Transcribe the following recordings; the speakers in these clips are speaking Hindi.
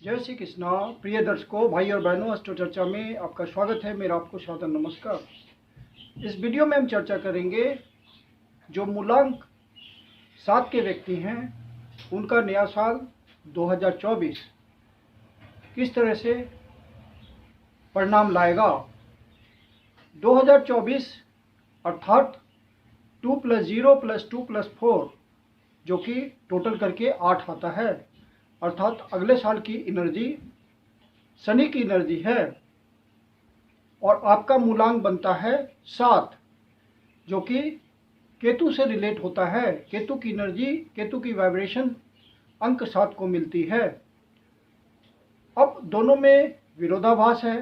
जय श्री कृष्णा। प्रिय दर्शकों, भाई और बहनों, अस्ट्रो चर्चा में आपका स्वागत है। मेरा आपको सादर नमस्कार। इस वीडियो में हम चर्चा करेंगे जो मूलांक 7 के व्यक्ति हैं उनका नया साल 2024 किस तरह से परिणाम लाएगा। 2024 अर्थात 2 + 0 + 2 + 4 जो कि टोटल करके 8 आता है, अर्थात अगले साल की एनर्जी शनि की एनर्जी है। और आपका मूलांक बनता है 7 जो कि केतु से रिलेट होता है। केतु की एनर्जी, केतु की वाइब्रेशन अंक 7 को मिलती है। अब दोनों में विरोधाभास है।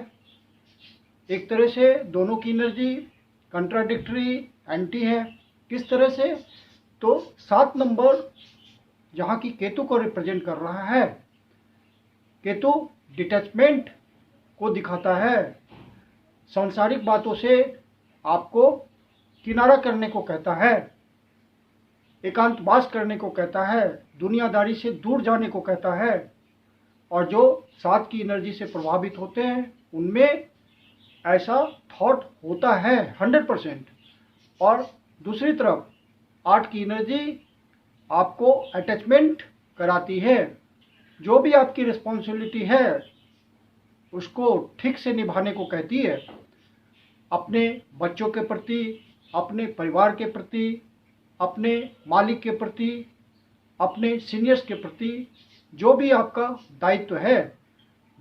एक तरह से दोनों की एनर्जी कंट्राडिक्टरी एंटी है। किस तरह से? तो 7 नंबर जहाँ की केतु को रिप्रेजेंट कर रहा है। केतु डिटैचमेंट को दिखाता है, सांसारिक बातों से आपको किनारा करने को कहता है, एकांतवास करने को कहता है, दुनियादारी से दूर जाने को कहता है। और जो 7 की एनर्जी से प्रभावित होते हैं उनमें ऐसा थॉट होता है 100%। और दूसरी तरफ 8 की एनर्जी आपको अटैचमेंट कराती है। जो भी आपकी रिस्पॉन्सिबिलिटी है उसको ठीक से निभाने को कहती है। अपने बच्चों के प्रति, अपने परिवार के प्रति, अपने मालिक के प्रति, अपने सीनियर्स के प्रति जो भी आपका दायित्व है,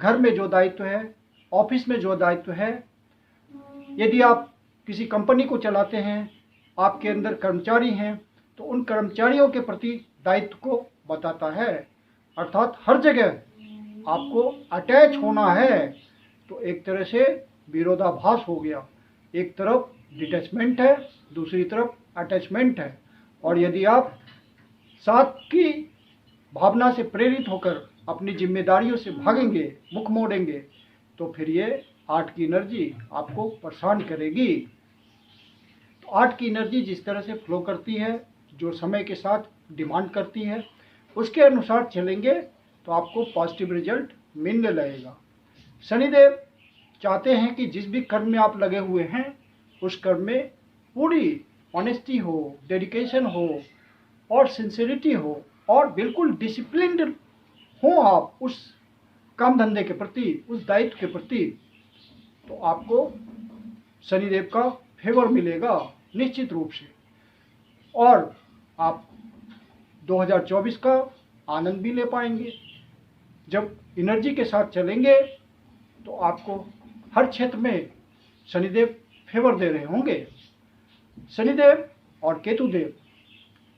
घर में जो दायित्व है, ऑफिस में जो दायित्व है, यदि आप किसी कंपनी को चलाते हैं, आपके अंदर कर्मचारी हैं, तो उन कर्मचारियों के प्रति दायित्व को बताता है। अर्थात हर जगह आपको अटैच होना है। तो एक तरह से विरोधाभास हो गया। एक तरफ डिटैचमेंट है, दूसरी तरफ अटैचमेंट है। और यदि आप 7 की भावना से प्रेरित होकर अपनी जिम्मेदारियों से भागेंगे, मुख मोड़ेंगे, तो फिर ये 8 की एनर्जी आपको परेशान करेगी। तो 8 की एनर्जी जिस तरह से फ्लो करती है, जो समय के साथ डिमांड करती है, उसके अनुसार चलेंगे तो आपको पॉजिटिव रिजल्ट मिलने लगेगा। शनिदेव चाहते हैं कि जिस भी कर्म में आप लगे हुए हैं उस कर्म में पूरी ऑनेस्टी हो, डेडिकेशन हो और सिंसियरिटी हो और बिल्कुल डिसिप्लिन्ड हो आप उस काम धंधे के प्रति, उस दायित्व के प्रति। तो आपको शनिदेव का फेवर मिलेगा निश्चित रूप से। और आप 2024 का आनंद भी ले पाएंगे। जब एनर्जी के साथ चलेंगे तो आपको हर क्षेत्र में शनिदेव फेवर दे रहे होंगे। शनिदेव और केतुदेव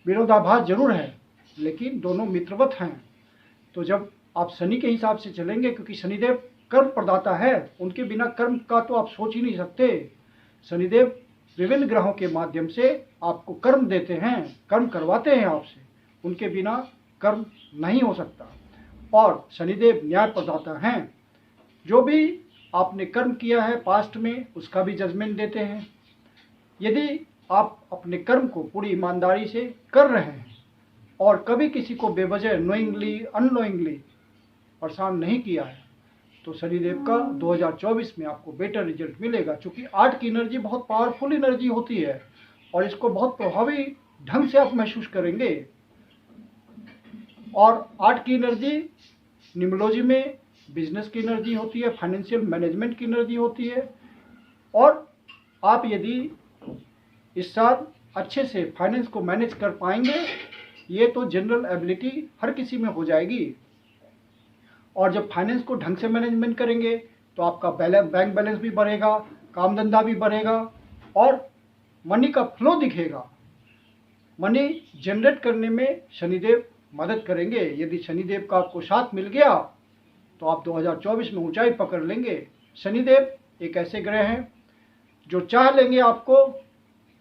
विरोधाभास जरूर है, लेकिन दोनों मित्रवत हैं। तो जब आप शनि के हिसाब से चलेंगे, क्योंकि शनिदेव कर्म प्रदाता है, उनके बिना कर्म का तो आप सोच ही नहीं सकते। शनिदेव विभिन्न ग्रहों के माध्यम से आपको कर्म देते हैं, कर्म करवाते हैं आपसे। उनके बिना कर्म नहीं हो सकता। और शनिदेव न्याय प्रदाता हैं। जो भी आपने कर्म किया है पास्ट में उसका भी जजमेंट देते हैं। यदि आप अपने कर्म को पूरी ईमानदारी से कर रहे हैं और कभी किसी को बेवजह नोइंगली अननोइंगली परेशान नहीं किया है, तो शनिदेव का 2024 में आपको बेटर रिजल्ट मिलेगा। क्योंकि 8 की एनर्जी बहुत पावरफुल एनर्जी होती है और इसको बहुत प्रभावी ढंग से आप महसूस करेंगे। और 8 की एनर्जी न्यूमरोलॉजी में बिजनेस की एनर्जी होती है, फाइनेंशियल मैनेजमेंट की एनर्जी होती है। और आप यदि इस साल अच्छे से फाइनेंस को मैनेज कर पाएंगे, ये तो जनरल एबिलिटी हर किसी में हो जाएगी। और जब फाइनेंस को ढंग से मैनेजमेंट करेंगे तो आपका बैंक बैलेंस भी बढ़ेगा, काम धंधा भी बढ़ेगा और मनी का फ्लो दिखेगा। मनी जनरेट करने में शनिदेव मदद करेंगे। यदि शनिदेव का आपको साथ मिल गया तो आप 2024 में ऊंचाई पकड़ लेंगे। शनिदेव एक ऐसे ग्रह हैं जो चाह लेंगे आपको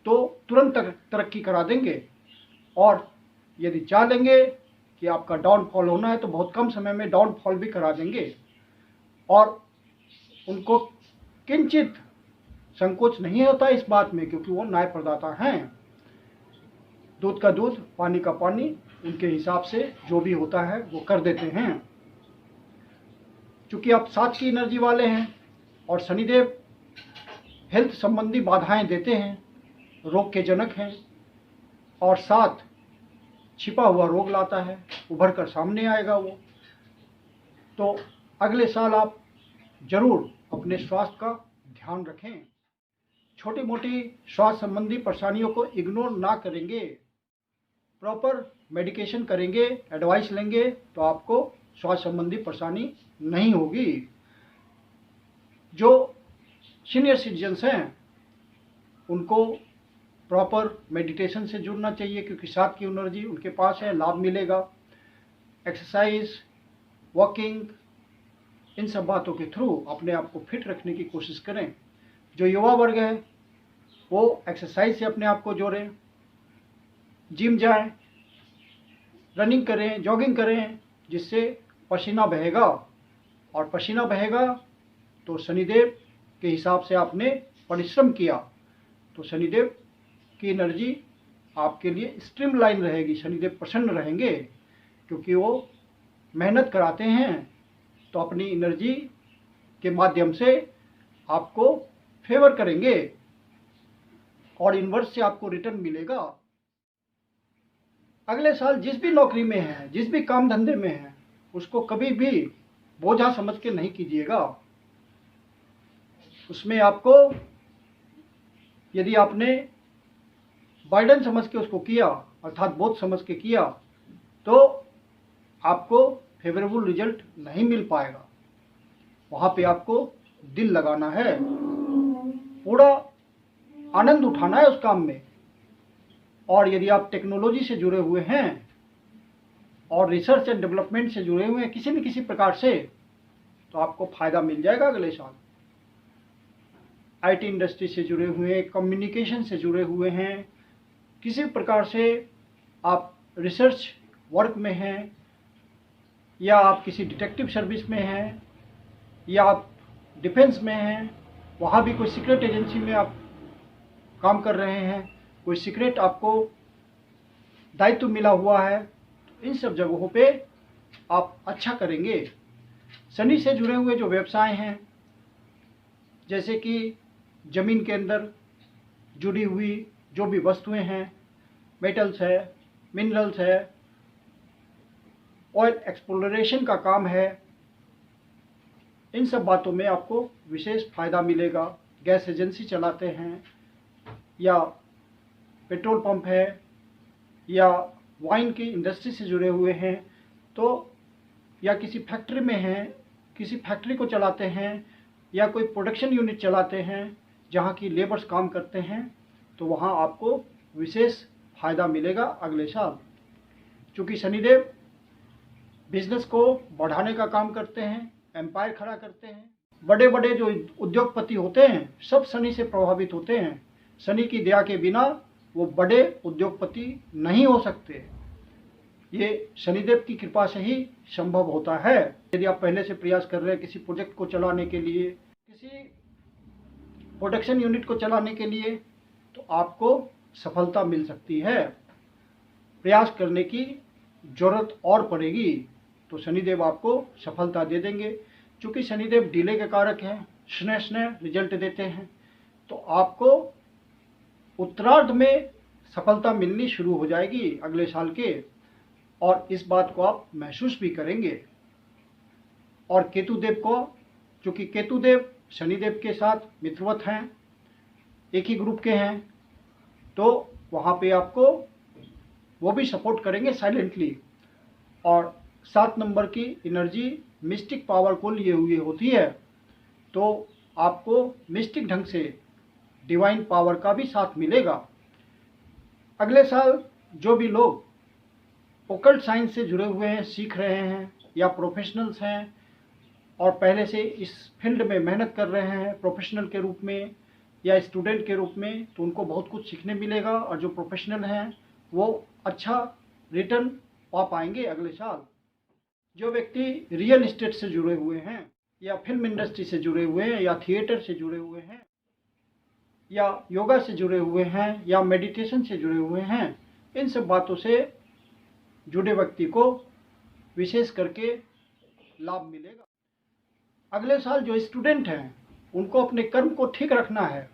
तो तुरंत तरक्की करा देंगे, और यदि चाह लेंगे कि आपका डाउनफॉल होना है तो बहुत कम समय में डाउनफॉल भी करा देंगे। और उनको किंचित संकोच नहीं होता इस बात में, क्योंकि वो न्याय प्रदाता हैं। दूध का दूध, पानी का पानी, उनके हिसाब से जो भी होता है वो कर देते हैं। चूँकि आप 7 की एनर्जी वाले हैं और शनिदेव हेल्थ संबंधी बाधाएं देते हैं, रोग के जनक हैं, और 7 छिपा हुआ रोग लाता है, उभर कर सामने आएगा वो। तो अगले साल आप जरूर अपने स्वास्थ्य का ध्यान रखें। छोटी मोटी स्वास्थ्य संबंधी परेशानियों को इग्नोर ना करेंगे, प्रॉपर मेडिकेशन करेंगे, एडवाइस लेंगे, तो आपको स्वास्थ्य संबंधी परेशानी नहीं होगी। जो सीनियर सिटीजन्स हैं उनको प्रॉपर मेडिटेशन से जुड़ना चाहिए, क्योंकि 7 की एनर्जी उनके पास है, लाभ मिलेगा। एक्सरसाइज, वॉकिंग, इन सब बातों के थ्रू अपने आप को फिट रखने की कोशिश करें। जो युवा वर्ग है वो एक्सरसाइज से अपने आप को जोड़ें, जिम जाएं, रनिंग करें, जॉगिंग करें, जिससे पसीना बहेगा, और पसीना बहेगा तो शनिदेव के हिसाब से आपने परिश्रम किया तो शनिदेव की एनर्जी आपके लिए स्ट्रीमलाइन रहेगी, शनिदेव प्रसन्न रहेंगे, क्योंकि वो मेहनत कराते हैं तो अपनी एनर्जी के माध्यम से आपको फेवर करेंगे और इनवर्स से आपको रिटर्न मिलेगा। अगले साल जिस भी नौकरी में है, जिस भी काम धंधे में है, उसको कभी भी बोझा समझ के नहीं कीजिएगा। उसमें आपको, यदि आपने बर्डन समझ के उसको किया, अर्थात बोझ समझ के किया, तो आपको फेवरेबल रिजल्ट नहीं मिल पाएगा। वहाँ पे आपको दिल लगाना है, पूरा आनंद उठाना है उस काम में। और यदि आप टेक्नोलॉजी से जुड़े हुए हैं और रिसर्च एंड डेवलपमेंट से जुड़े हुए हैं किसी न किसी प्रकार से, तो आपको फ़ायदा मिल जाएगा अगले साल। आईटी इंडस्ट्री से जुड़े हुए हैं, कम्युनिकेशन से जुड़े हुए हैं, किसी प्रकार से आप रिसर्च वर्क में हैं, या आप किसी डिटेक्टिव सर्विस में हैं, या आप डिफेंस में हैं, वहाँ भी कोई सीक्रेट एजेंसी में आप काम कर रहे हैं, कोई सीक्रेट आपको दायित्व मिला हुआ है, तो इन सब जगहों पे आप अच्छा करेंगे। शनि से जुड़े हुए जो व्यवसाय हैं, जैसे कि ज़मीन के अंदर जुड़ी हुई जो भी वस्तुएं हैं, मेटल्स है, मिनरल्स है, ऑयल एक्सप्लोरेशन का काम है, इन सब बातों में आपको विशेष फ़ायदा मिलेगा। गैस एजेंसी चलाते हैं, या पेट्रोल पंप है, या वाइन की इंडस्ट्री से जुड़े हुए हैं, तो या किसी फैक्ट्री में हैं, किसी फैक्ट्री को चलाते हैं, या कोई प्रोडक्शन यूनिट चलाते हैं जहाँ की लेबर्स काम करते हैं, तो वहाँ आपको विशेष फ़ायदा मिलेगा अगले साल। चूँकि शनिदेव बिजनेस को बढ़ाने का काम करते हैं, एम्पायर खड़ा करते हैं। बड़े बड़े जो उद्योगपति होते हैं सब शनि से प्रभावित होते हैं। शनि की दया के बिना वो बड़े उद्योगपति नहीं हो सकते। ये शनिदेव की कृपा से ही संभव होता है। यदि आप पहले से प्रयास कर रहे हैं किसी प्रोजेक्ट को चलाने के लिए, किसी प्रोडक्शन यूनिट को चलाने के लिए, तो आपको सफलता मिल सकती है। प्रयास करने की जरूरत और पड़ेगी तो शनिदेव आपको सफलता दे देंगे। क्योंकि शनिदेव डिले के कारक हैं, स्नेह स्नेह रिजल्ट देते हैं, तो आपको उत्तरार्ध में सफलता मिलनी शुरू हो जाएगी अगले साल के, और इस बात को आप महसूस भी करेंगे। और केतुदेव को, चूँकि केतुदेव शनिदेव के साथ मित्रवत हैं, एक ही ग्रुप के हैं, तो वहाँ पे आपको वो भी सपोर्ट करेंगे साइलेंटली। और 7 नंबर की एनर्जी मिस्टिक पावर को लिए हुए होती है, तो आपको मिस्टिक ढंग से डिवाइन पावर का भी साथ मिलेगा। अगले साल जो भी लोग ओकल्ट साइंस से जुड़े हुए हैं, सीख रहे हैं, या प्रोफेशनल्स हैं और पहले से इस फील्ड में मेहनत कर रहे हैं प्रोफेशनल के रूप में या स्टूडेंट के रूप में, तो उनको बहुत कुछ सीखने मिलेगा। और जो प्रोफेशनल हैं वो अच्छा रिटर्न पा पाएंगे अगले साल। जो व्यक्ति रियल एस्टेट से जुड़े हुए हैं, या फिल्म इंडस्ट्री से जुड़े हुए हैं, या थिएटर से जुड़े हुए हैं, या योगा से जुड़े हुए हैं, या मेडिटेशन से जुड़े हुए हैं, इन सब बातों से जुड़े व्यक्ति को विशेष करके लाभ मिलेगा। अगले साल जो स्टूडेंट हैं उनको अपने कर्म को ठीक रखना है,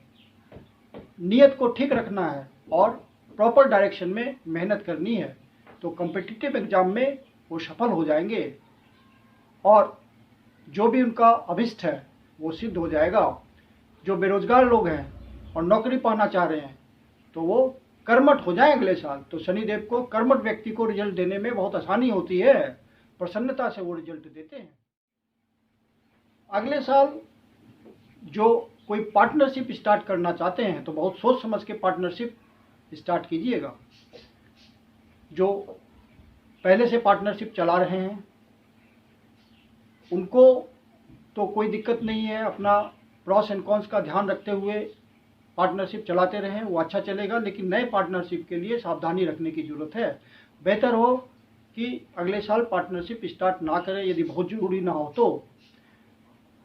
नियत को ठीक रखना है और प्रॉपर डायरेक्शन में मेहनत करनी है, तो कॉम्पिटिटिव एग्ज़ाम में वो सफल हो जाएंगे और जो भी उनका अभिष्ट है वो सिद्ध हो जाएगा। जो बेरोजगार लोग हैं और नौकरी पाना चाह रहे हैं तो वो कर्मठ हो जाए अगले साल, तो शनिदेव को कर्मठ व्यक्ति को रिजल्ट देने में बहुत आसानी होती है, प्रसन्नता से वो रिजल्ट देते हैं। अगले साल जो कोई पार्टनरशिप स्टार्ट करना चाहते हैं तो बहुत सोच समझ के पार्टनरशिप स्टार्ट कीजिएगा। जो पहले से पार्टनरशिप चला रहे हैं उनको तो कोई दिक्कत नहीं है, अपना प्रॉस एंड कॉन्स का ध्यान रखते हुए पार्टनरशिप चलाते रहें, वो अच्छा चलेगा। लेकिन नए पार्टनरशिप के लिए सावधानी रखने की ज़रूरत है। बेहतर हो कि अगले साल पार्टनरशिप स्टार्ट ना करें, यदि बहुत ज़रूरी ना हो तो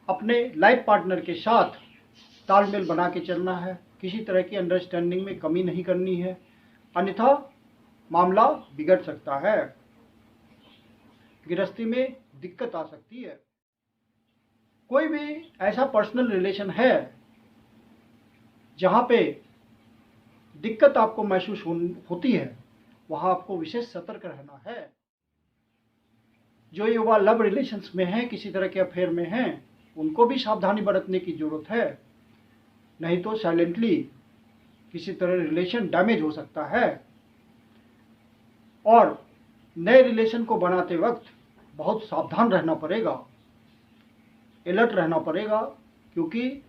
अपने लाइफ पार्टनर के साथ तालमेल बना के चलना है, किसी तरह की अंडरस्टैंडिंग में कमी नहीं करनी है, अन्यथा मामला बिगड़ सकता है, गृहस्थी में दिक्कत आ सकती है। कोई भी ऐसा पर्सनल रिलेशन है जहाँ पे दिक्कत आपको महसूस होती है, वहाँ आपको विशेष सतर्क रहना है। जो युवा लव रिलेशंस में हैं, किसी तरह के अफेयर में हैं, उनको भी सावधानी बरतने की ज़रूरत है, नहीं तो साइलेंटली किसी तरह रिलेशन डैमेज हो सकता है। और नए रिलेशन को बनाते वक्त बहुत सावधान रहना पड़ेगा, अलर्ट रहना पड़ेगा, क्योंकि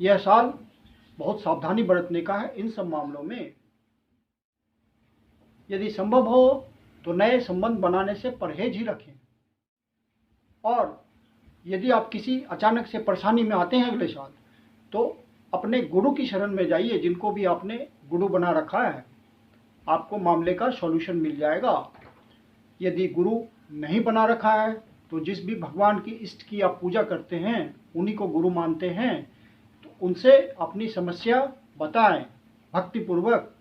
यह साल बहुत सावधानी बरतने का है इन सब मामलों में। यदि संभव हो तो नए संबंध बनाने से परहेज ही रखें। और यदि आप किसी अचानक से परेशानी में आते हैं अगले साल, तो अपने गुरु की शरण में जाइए, जिनको भी आपने गुरु बना रखा है, आपको मामले का सॉल्यूशन मिल जाएगा। यदि गुरु नहीं बना रखा है तो जिस भी भगवान की इष्ट की आप पूजा करते हैं, उन्हीं को गुरु मानते हैं, तो उनसे अपनी समस्या बताएं भक्तिपूर्वक,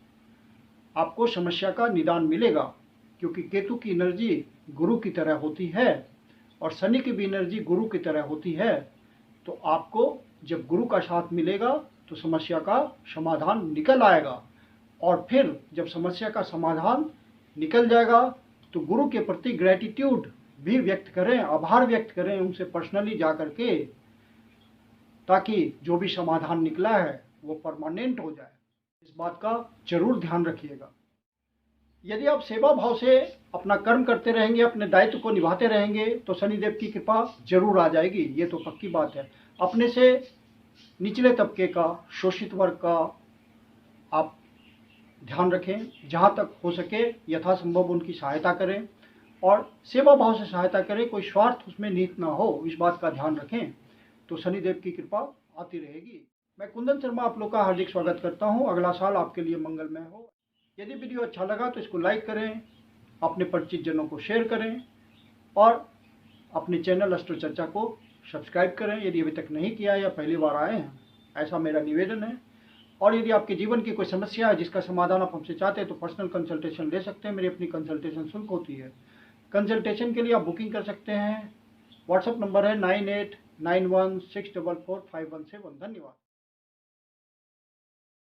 आपको समस्या का निदान मिलेगा। क्योंकि केतु की एनर्जी गुरु की तरह होती है और शनि की भी एनर्जी गुरु की तरह होती है, तो आपको जब गुरु का साथ मिलेगा तो समस्या का समाधान निकल आएगा। और फिर जब समस्या का समाधान निकल जाएगा तो गुरु के प्रति ग्रेटिट्यूड भी व्यक्त करें, आभार व्यक्त करें उनसे पर्सनली जा कर के, ताकि जो भी समाधान निकला है वो परमानेंट हो जाए। इस बात का जरूर ध्यान रखिएगा। यदि आप सेवा भाव से अपना कर्म करते रहेंगे, अपने दायित्व को निभाते रहेंगे, तो शनिदेव की कृपा जरूर आ जाएगी, ये तो पक्की बात है। अपने से निचले तबके का, शोषित वर्ग का आप ध्यान रखें, जहाँ तक हो सके यथासंभव उनकी सहायता करें और सेवा भाव से सहायता करें, कोई स्वार्थ उसमें निहित ना हो, इस बात का ध्यान रखें, तो शनिदेव की कृपा आती रहेगी। मैं कुंदन शर्मा आप लोग का हार्दिक स्वागत करता हूँ। अगला साल आपके लिए मंगलमय हो। यदि वीडियो अच्छा लगा तो इसको लाइक करें, अपने परिचित जनों को शेयर करें और अपने चैनल अस्ट्रो चर्चा को सब्सक्राइब करें यदि अभी तक नहीं किया या पहली बार आए हैं, ऐसा मेरा निवेदन है। और यदि आपके जीवन की कोई समस्या है जिसका समाधान आप हमसे चाहते हैं तो पर्सनल कंसल्टेशन ले सकते हैं। मेरी अपनी कंसल्टेशन शुल्क होती है। कंसल्टेशन के लिए आप बुकिंग कर सकते हैं। व्हाट्सएप नंबर है 9891644517। धन्यवाद।